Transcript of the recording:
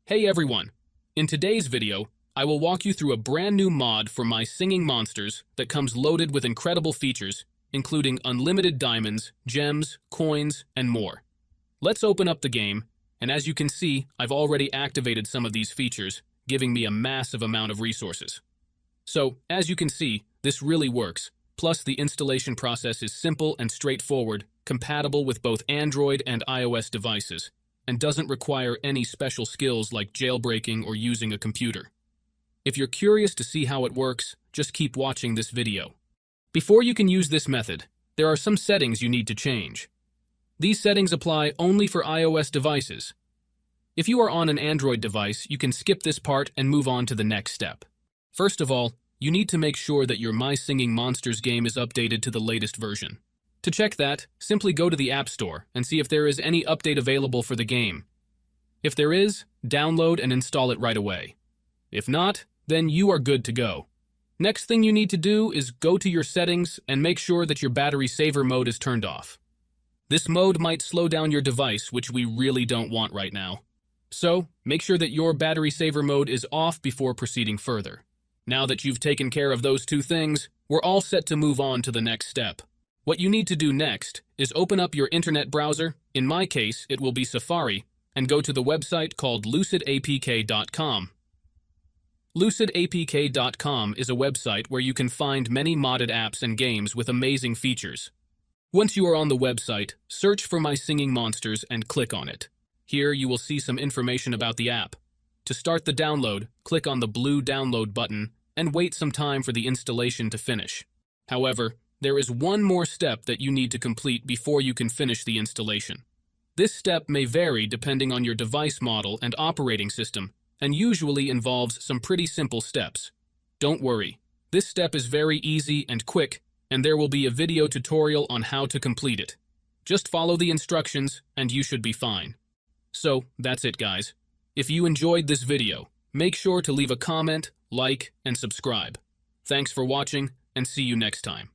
Hey everyone! In today's video, I will walk you through a brand new mod for My Singing Monsters that comes loaded with incredible features, including unlimited diamonds, gems, coins, and more. Let's open up the game, and as you can see, I've already activated some of these features, giving me a massive amount of resources. So, as you can see, this really works, plus the installation process is simple and straightforward, compatible with both Android and iOS devices, and doesn't require any special skills like jailbreaking or using a computer. If you're curious to see how it works, just keep watching this video. Before you can use this method, there are some settings you need to change. These settings apply only for iOS devices. If you are on an Android device, you can skip this part and move on to the next step. First of all, you need to make sure that your My Singing Monsters game is updated to the latest version. To check that, simply go to the App Store and see if there is any update available for the game. If there is, download and install it right away. If not, then you are good to go. Next thing you need to do is go to your settings and make sure that your battery saver mode is turned off. This mode might slow down your device, which we really don't want right now. So, make sure that your battery saver mode is off before proceeding further. Now that you've taken care of those two things, we're all set to move on to the next step. What you need to do next is open up your internet browser, in my case it will be Safari, and go to the website called lucidapk.com. Lucidapk.com is a website where you can find many modded apps and games with amazing features. Once you are on the website, search for My Singing Monsters and click on it. Here you will see some information about the app. To start the download, click on the blue download button and wait some time for the installation to finish. However, there is one more step that you need to complete before you can finish the installation. This step may vary depending on your device model and operating system, and usually involves some pretty simple steps. Don't worry, this step is very easy and quick, and there will be a video tutorial on how to complete it. Just follow the instructions and you should be fine. So, that's it guys. If you enjoyed this video, make sure to leave a comment, like, and subscribe. Thanks for watching, and see you next time.